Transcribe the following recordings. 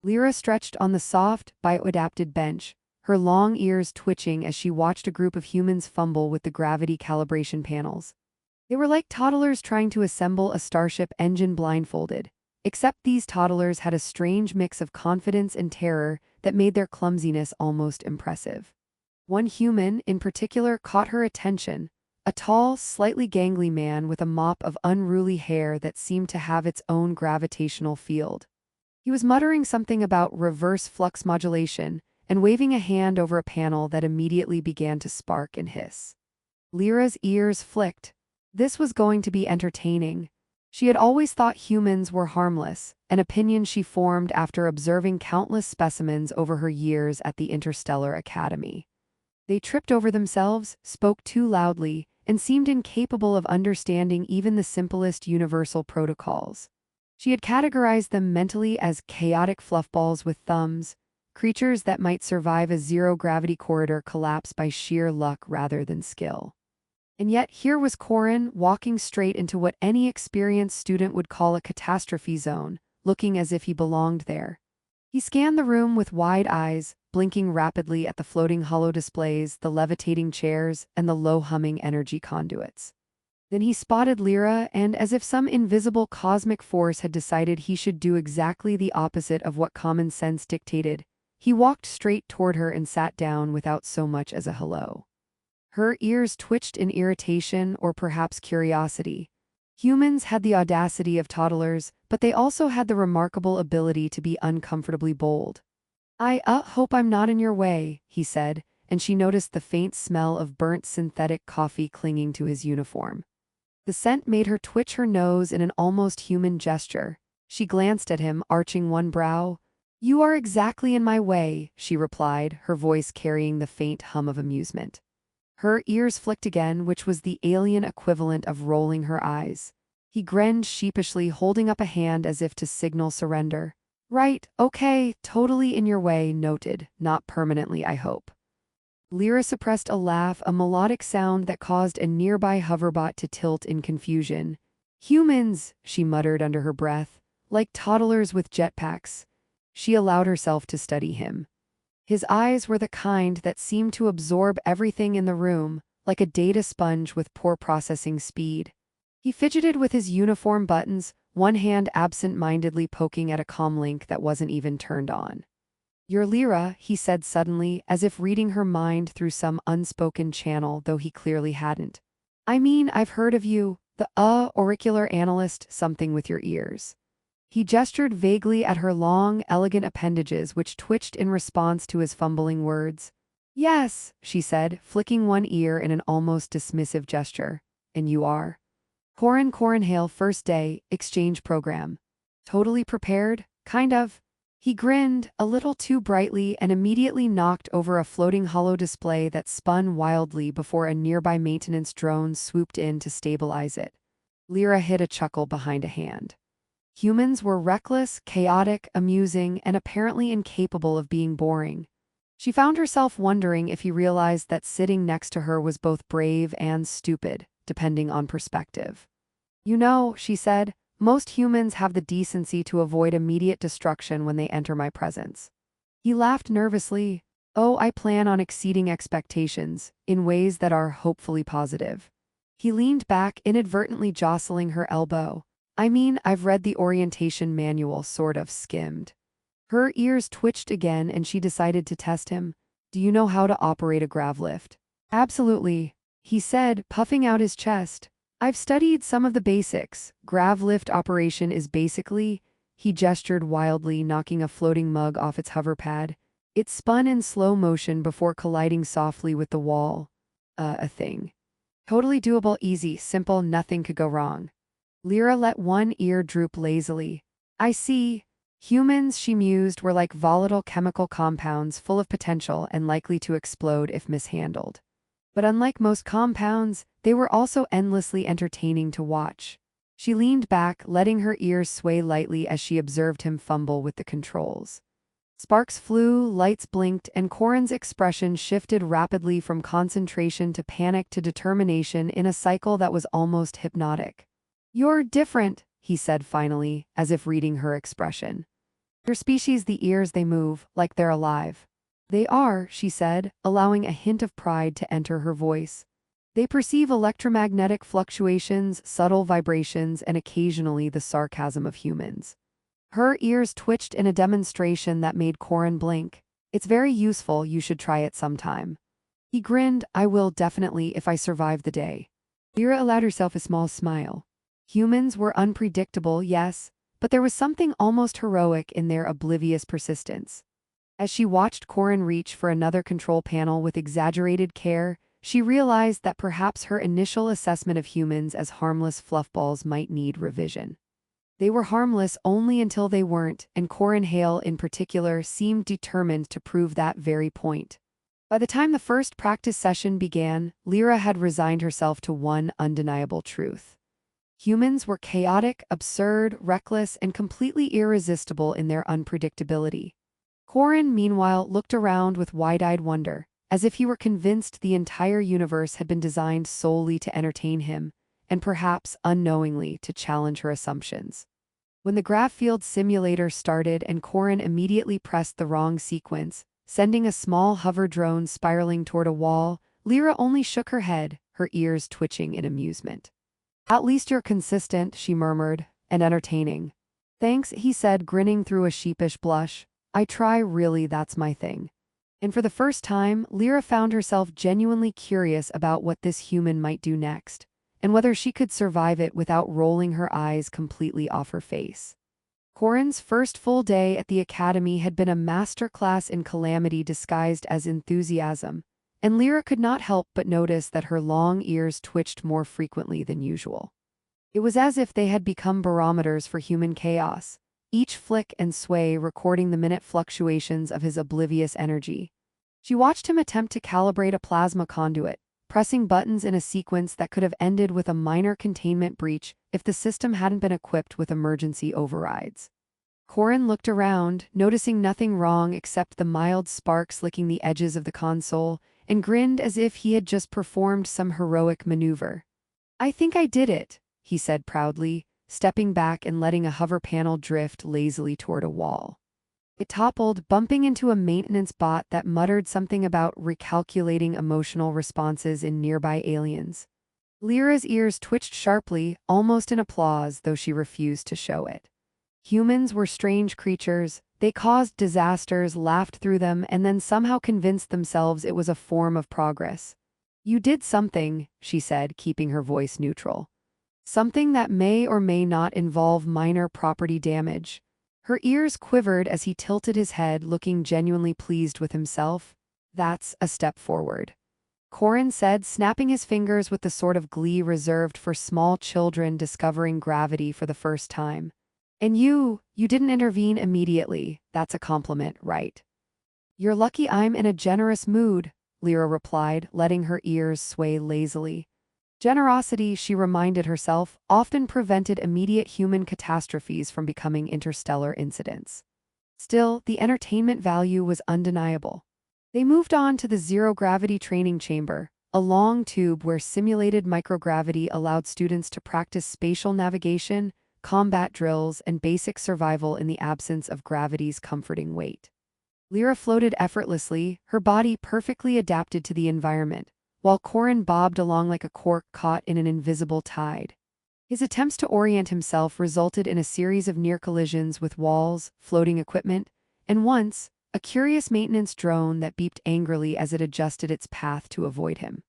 Lyra stretched on the soft, bioadapted bench, her long ears twitching as she watched a group of humans fumble with the gravity calibration panels. They were like toddlers trying to assemble a starship engine blindfolded, except these toddlers had a strange mix of confidence and terror that made their clumsiness almost impressive. One human, in particular, caught her attention, a tall, slightly gangly man with a mop of unruly hair that seemed to have its own gravitational field. He was muttering something about reverse flux modulation and waving a hand over a panel that immediately began to spark and hiss. Lyra's ears flicked. This was going to be entertaining. She had always thought humans were harmless, an opinion she formed after observing countless specimens over her years at the Interstellar Academy. They tripped over themselves, spoke too loudly, and seemed incapable of understanding even the simplest universal protocols. She had categorized them mentally as chaotic fluffballs with thumbs, creatures that might survive a zero-gravity corridor collapse by sheer luck rather than skill. And yet here was Corin walking straight into what any experienced student would call a catastrophe zone, looking as if he belonged there. He scanned the room with wide eyes, blinking rapidly at the floating hollow displays, the levitating chairs, and the low-humming energy conduits. Then he spotted Lyra, and as if some invisible cosmic force had decided he should do exactly the opposite of what common sense dictated, he walked straight toward her and sat down without so much as a hello. Her ears twitched in irritation or perhaps curiosity. Humans had the audacity of toddlers, but they also had the remarkable ability to be uncomfortably bold. I hope I'm not in your way, he said, and she noticed the faint smell of burnt synthetic coffee clinging to his uniform. The scent made her twitch her nose in an almost human gesture. She glanced at him, arching one brow. You are exactly in my way, she replied, her voice carrying the faint hum of amusement. Her ears flicked again, which was the alien equivalent of rolling her eyes. He grinned sheepishly, holding up a hand as if to signal surrender. Right, okay, totally in your way, noted, not permanently, I hope. Lyra suppressed a laugh, a melodic sound that caused a nearby hoverbot to tilt in confusion. Humans, she muttered under her breath, like toddlers with jetpacks. She allowed herself to study him. His eyes were the kind that seemed to absorb everything in the room, like a data sponge with poor processing speed. He fidgeted with his uniform buttons, one hand absent-mindedly poking at a comlink that wasn't even turned on. You're Lyra, he said suddenly, as if reading her mind through some unspoken channel, though he clearly hadn't. I mean, I've heard of you, the auricular analyst, something with your ears. He gestured vaguely at her long, elegant appendages which twitched in response to his fumbling words. Yes, she said, flicking one ear in an almost dismissive gesture. And you are? Corin Hale, first day, exchange program. Totally prepared? Kind of. He grinned, a little too brightly, and immediately knocked over a floating hollow display that spun wildly before a nearby maintenance drone swooped in to stabilize it. Lyra hid a chuckle behind a hand. Humans were reckless, chaotic, amusing, and apparently incapable of being boring. She found herself wondering if he realized that sitting next to her was both brave and stupid, depending on perspective. You know, she said, most humans have the decency to avoid immediate destruction when they enter my presence. He laughed nervously. Oh, I plan on exceeding expectations, in ways that are hopefully positive. He leaned back, inadvertently jostling her elbow. I mean, I've read the orientation manual, sort of skimmed. Her ears twitched again and she decided to test him. Do you know how to operate a grav lift? Absolutely, he said, puffing out his chest. I've studied some of the basics. Grav lift operation is basically, he gestured wildly, knocking a floating mug off its hover pad. It spun in slow motion before colliding softly with the wall. A thing. Totally doable, easy, simple, nothing could go wrong. Lyra let one ear droop lazily. I see. Humans, she mused, were like volatile chemical compounds full of potential and likely to explode if mishandled. But unlike most compounds, they were also endlessly entertaining to watch. She leaned back, letting her ears sway lightly as she observed him fumble with the controls. Sparks flew, lights blinked, and Corin's expression shifted rapidly from concentration to panic to determination in a cycle that was almost hypnotic. You're different, he said finally, as if reading her expression. Your species, the ears, they move, like they're alive. They are, she said, allowing a hint of pride to enter her voice. They perceive electromagnetic fluctuations, subtle vibrations, and occasionally the sarcasm of humans. Her ears twitched in a demonstration that made Corin blink. It's very useful, you should try it sometime. He grinned, I will definitely if I survive the day. Lyra allowed herself a small smile. Humans were unpredictable, yes, but there was something almost heroic in their oblivious persistence. As she watched Corin reach for another control panel with exaggerated care, she realized that perhaps her initial assessment of humans as harmless fluffballs might need revision. They were harmless only until they weren't, and Corin Hale in particular seemed determined to prove that very point. By the time the first practice session began, Lyra had resigned herself to one undeniable truth. Humans were chaotic, absurd, reckless, and completely irresistible in their unpredictability. Corin, meanwhile, looked around with wide-eyed wonder, as if he were convinced the entire universe had been designed solely to entertain him, and perhaps, unknowingly, to challenge her assumptions. When the graph field simulator started and Corin immediately pressed the wrong sequence, sending a small hover drone spiraling toward a wall, Lyra only shook her head, her ears twitching in amusement. At least you're consistent, she murmured, and entertaining. Thanks, he said, grinning through a sheepish blush. I try, really, that's my thing. And for the first time, Lyra found herself genuinely curious about what this human might do next, and whether she could survive it without rolling her eyes completely off her face. Corin's first full day at the academy had been a masterclass in calamity disguised as enthusiasm, and Lyra could not help but notice that her long ears twitched more frequently than usual. It was as if they had become barometers for human chaos, each flick and sway recording the minute fluctuations of his oblivious energy. She watched him attempt to calibrate a plasma conduit, pressing buttons in a sequence that could have ended with a minor containment breach if the system hadn't been equipped with emergency overrides. Corin looked around, noticing nothing wrong except the mild sparks licking the edges of the console, and grinned as if he had just performed some heroic maneuver. I think I did it, he said proudly, stepping back and letting a hover panel drift lazily toward a wall. It toppled, bumping into a maintenance bot that muttered something about recalculating emotional responses in nearby aliens. Lyra's ears twitched sharply, almost in applause, though she refused to show it. Humans were strange creatures. They caused disasters, laughed through them, and then somehow convinced themselves it was a form of progress. You did something, she said, keeping her voice neutral. Something that may or may not involve minor property damage. Her ears quivered as he tilted his head, looking genuinely pleased with himself. That's a step forward, Corin said, snapping his fingers with the sort of glee reserved for small children discovering gravity for the first time. And you didn't intervene immediately. That's a compliment, right? You're lucky I'm in a generous mood, Lyra replied, letting her ears sway lazily. Generosity, she reminded herself, often prevented immediate human catastrophes from becoming interstellar incidents. Still, the entertainment value was undeniable. They moved on to the zero-gravity training chamber, a long tube where simulated microgravity allowed students to practice spatial navigation, combat drills, and basic survival in the absence of gravity's comforting weight. Lyra floated effortlessly, her body perfectly adapted to the environment, while Corin bobbed along like a cork caught in an invisible tide. His attempts to orient himself resulted in a series of near collisions with walls, floating equipment, and once, a curious maintenance drone that beeped angrily as it adjusted its path to avoid him.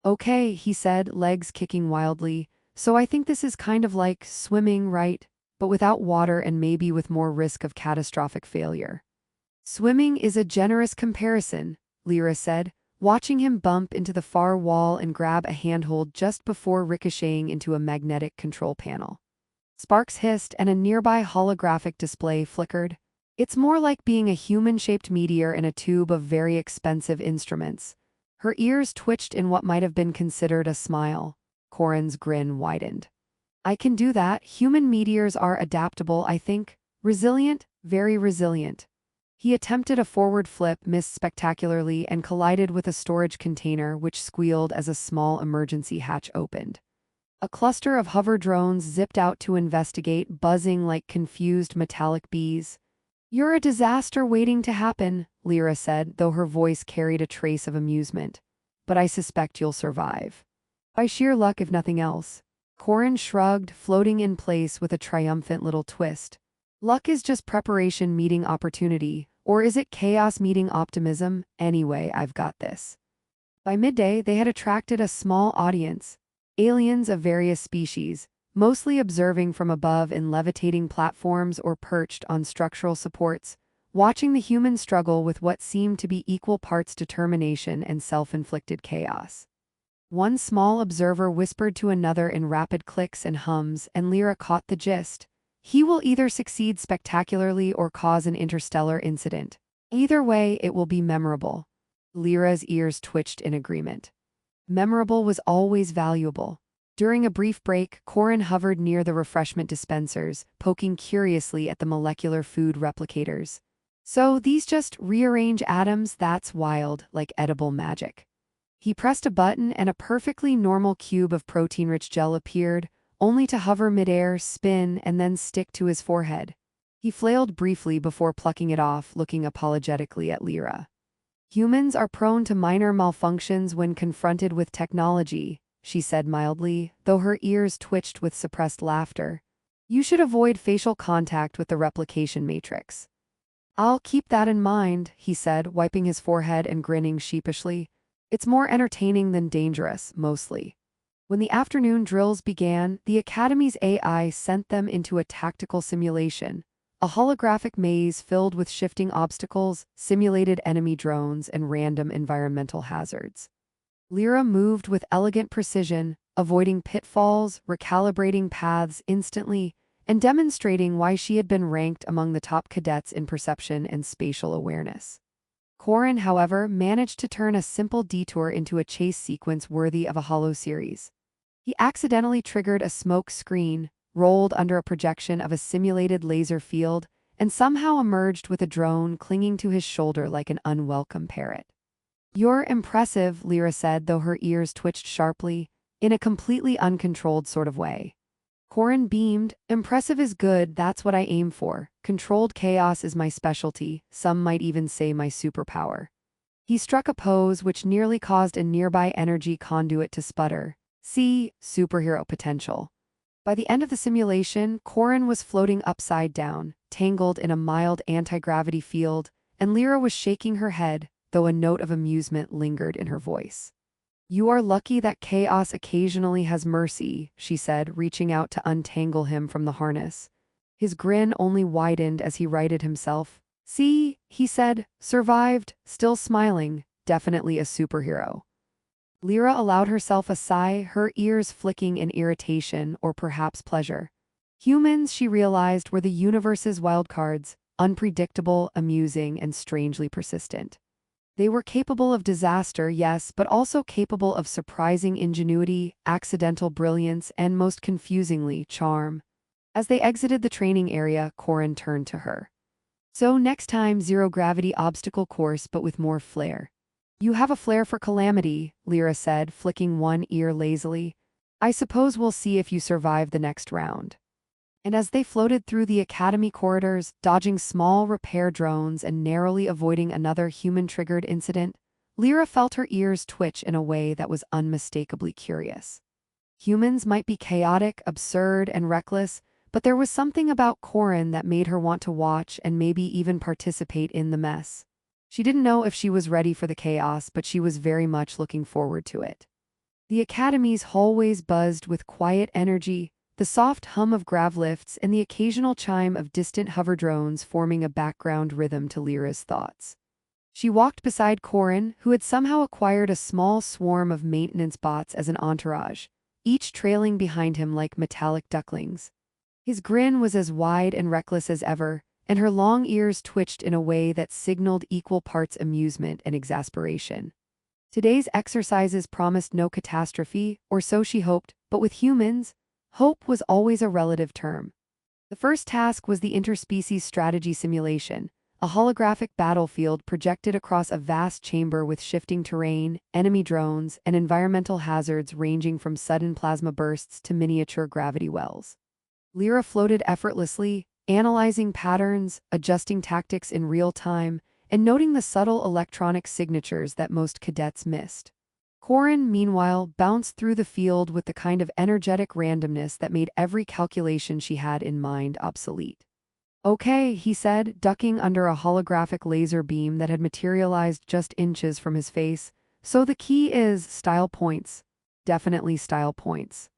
Okay, he said, legs kicking wildly, so I think this is kind of like swimming, right? But without water and maybe with more risk of catastrophic failure. Swimming is a generous comparison, Lyra said, watching him bump into the far wall and grab a handhold just before ricocheting into a magnetic control panel. Sparks hissed and a nearby holographic display flickered. It's more like being a human-shaped meteor in a tube of very expensive instruments. Her ears twitched in what might have been considered a smile. Corin's grin widened. I can do that. Human meteors are adaptable, I think. Resilient, very resilient. He attempted a forward flip, missed spectacularly, and collided with a storage container which squealed as a small emergency hatch opened. A cluster of hover drones zipped out to investigate, buzzing like confused metallic bees. "You're a disaster waiting to happen," Lyra said, though her voice carried a trace of amusement. "But I suspect you'll survive. By sheer luck, if nothing else." Corin shrugged, floating in place with a triumphant little twist. "Luck is just preparation meeting opportunity, or is it chaos meeting optimism? Anyway, I've got this." By midday, they had attracted a small audience. Aliens of various species, mostly observing from above in levitating platforms or perched on structural supports, watching the humans struggle with what seemed to be equal parts determination and self-inflicted chaos. One small observer whispered to another in rapid clicks and hums, and Lyra caught the gist. "He will either succeed spectacularly or cause an interstellar incident. Either way, it will be memorable." Lyra's ears twitched in agreement. Memorable was always valuable. During a brief break, Corin hovered near the refreshment dispensers, poking curiously at the molecular food replicators. "So these just rearrange atoms? That's wild, like edible magic." He pressed a button and a perfectly normal cube of protein-rich gel appeared, only to hover midair, spin, and then stick to his forehead. He flailed briefly before plucking it off, looking apologetically at Lyra. "Humans are prone to minor malfunctions when confronted with technology," she said mildly, though her ears twitched with suppressed laughter. "You should avoid facial contact with the replication matrix." "I'll keep that in mind," he said, wiping his forehead and grinning sheepishly. "It's more entertaining than dangerous, mostly." When the afternoon drills began, the Academy's AI sent them into a tactical simulation, a holographic maze filled with shifting obstacles, simulated enemy drones, and random environmental hazards. Lyra moved with elegant precision, avoiding pitfalls, recalibrating paths instantly, and demonstrating why she had been ranked among the top cadets in perception and spatial awareness. Corin, however, managed to turn a simple detour into a chase sequence worthy of a Holo series. He accidentally triggered a smoke screen, rolled under a projection of a simulated laser field, and somehow emerged with a drone clinging to his shoulder like an unwelcome parrot. "You're impressive," Lyra said, though her ears twitched sharply, in a completely uncontrolled sort of way. Corin beamed. "Impressive is good, that's what I aim for. Controlled chaos is my specialty, some might even say my superpower." He struck a pose which nearly caused a nearby energy conduit to sputter. See, superhero potential. By the end of the simulation, Corin was floating upside down, tangled in a mild anti-gravity field, and Lyra was shaking her head, though a note of amusement lingered in her voice. "You are lucky that chaos occasionally has mercy," she said, reaching out to untangle him from the harness. His grin only widened as he righted himself. "See," he said, "survived, still smiling, definitely a superhero." Lyra allowed herself a sigh, her ears flicking in irritation or perhaps pleasure. Humans, she realized, were the universe's wildcards, unpredictable, amusing, and strangely persistent. They were capable of disaster, yes, but also capable of surprising ingenuity, accidental brilliance, and most confusingly, charm. As they exited the training area, Corin turned to her. "So next time, zero-gravity obstacle course, but with more flair." "You have a flair for calamity," Lyra said, flicking one ear lazily. "I suppose we'll see if you survive the next round." And as they floated through the Academy corridors, dodging small repair drones and narrowly avoiding another human-triggered incident, Lyra felt her ears twitch in a way that was unmistakably curious. Humans might be chaotic, absurd, and reckless, but there was something about Corin that made her want to watch and maybe even participate in the mess. She didn't know if she was ready for the chaos, but she was very much looking forward to it. The Academy's hallways buzzed with quiet energy, the soft hum of gravlifts and the occasional chime of distant hover drones forming a background rhythm to Lyra's thoughts. She walked beside Corin, who had somehow acquired a small swarm of maintenance bots as an entourage, each trailing behind him like metallic ducklings. His grin was as wide and reckless as ever, and her long ears twitched in a way that signaled equal parts amusement and exasperation. Today's exercises promised no catastrophe, or so she hoped, but with humans, hope was always a relative term. The first task was the interspecies strategy simulation, a holographic battlefield projected across a vast chamber with shifting terrain, enemy drones, and environmental hazards ranging from sudden plasma bursts to miniature gravity wells. Lyra floated effortlessly, analyzing patterns, adjusting tactics in real time, and noting the subtle electronic signatures that most cadets missed. Corin, meanwhile, bounced through the field with the kind of energetic randomness that made every calculation she had in mind obsolete. "Okay," he said, ducking under a holographic laser beam that had materialized just inches from his face. "So the key is style points." "Definitely style points.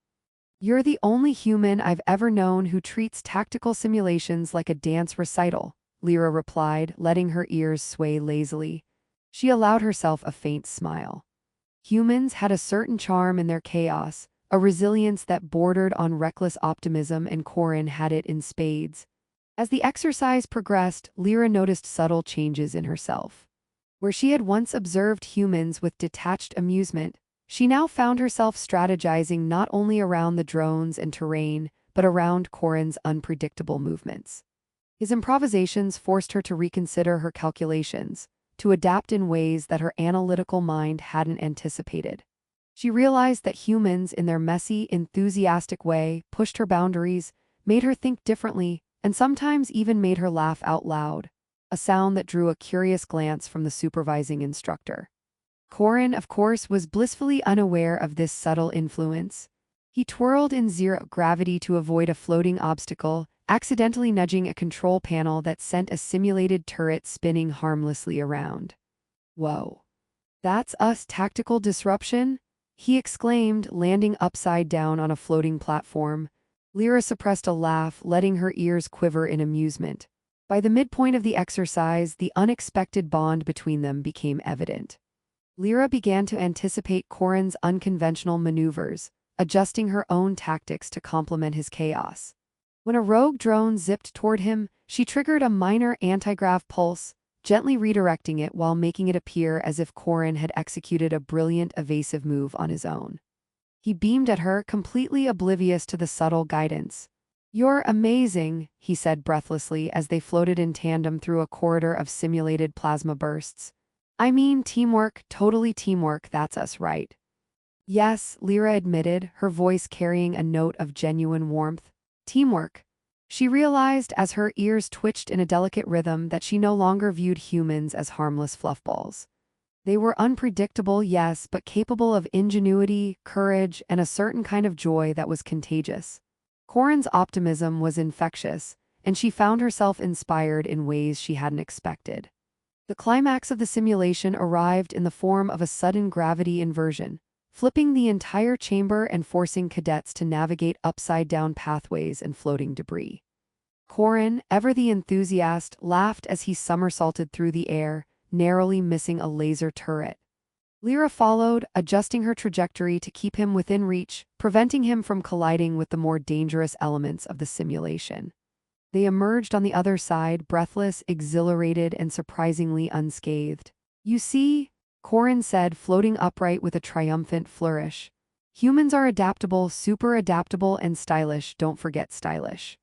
You're the only human I've ever known who treats tactical simulations like a dance recital," Lyra replied, letting her ears sway lazily. She allowed herself a faint smile. Humans had a certain charm in their chaos, a resilience that bordered on reckless optimism, and Corin had it in spades. As the exercise progressed, Lyra noticed subtle changes in herself. Where she had once observed humans with detached amusement, she now found herself strategizing not only around the drones and terrain, but around Corin's unpredictable movements. His improvisations forced her to reconsider her calculations, to adapt in ways that her analytical mind hadn't anticipated. She realized that humans, in their messy, enthusiastic way, pushed her boundaries, made her think differently, and sometimes even made her laugh out loud, a sound that drew a curious glance from the supervising instructor. Corin, of course, was blissfully unaware of this subtle influence. He twirled in zero gravity to avoid a floating obstacle, accidentally nudging a control panel that sent a simulated turret spinning harmlessly around. "Whoa. That's us tactical disruption?" he exclaimed, landing upside down on a floating platform. Lyra suppressed a laugh, letting her ears quiver in amusement. By the midpoint of the exercise, the unexpected bond between them became evident. Lyra began to anticipate Corin's unconventional maneuvers, adjusting her own tactics to complement his chaos. When a rogue drone zipped toward him, she triggered a minor anti-grav pulse, gently redirecting it while making it appear as if Corin had executed a brilliant evasive move on his own. He beamed at her, completely oblivious to the subtle guidance. "You're amazing," he said breathlessly as they floated in tandem through a corridor of simulated plasma bursts. "I mean teamwork, totally teamwork, that's us, right?" "Yes," Lyra admitted, her voice carrying a note of genuine warmth. "Teamwork." She realized as her ears twitched in a delicate rhythm that she no longer viewed humans as harmless fluffballs. They were unpredictable, yes, but capable of ingenuity, courage, and a certain kind of joy that was contagious. Corin's optimism was infectious, and she found herself inspired in ways she hadn't expected. The climax of the simulation arrived in the form of a sudden gravity inversion, flipping the entire chamber and forcing cadets to navigate upside-down pathways and floating debris. Corin, ever the enthusiast, laughed as he somersaulted through the air, narrowly missing a laser turret. Lyra followed, adjusting her trajectory to keep him within reach, preventing him from colliding with the more dangerous elements of the simulation. They emerged on the other side, breathless, exhilarated, and surprisingly unscathed. "You see," Corin said, floating upright with a triumphant flourish. "Humans are adaptable, super adaptable, and stylish, don't forget stylish."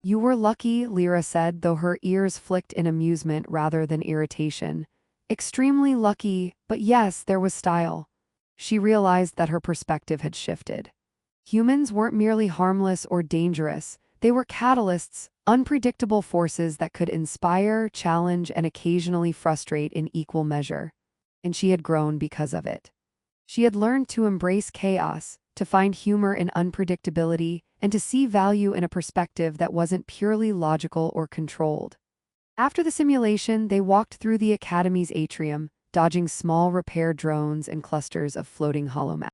"You were lucky," Lyra said, though her ears flicked in amusement rather than irritation. "Extremely lucky, but yes, there was style." She realized that her perspective had shifted. Humans weren't merely harmless or dangerous, they were catalysts, unpredictable forces that could inspire, challenge, and occasionally frustrate in equal measure. And she had grown because of it. She had learned to embrace chaos, to find humor in unpredictability, and to see value in a perspective that wasn't purely logical or controlled. After the simulation, they walked through the Academy's atrium, dodging small repair drones and clusters of floating hollow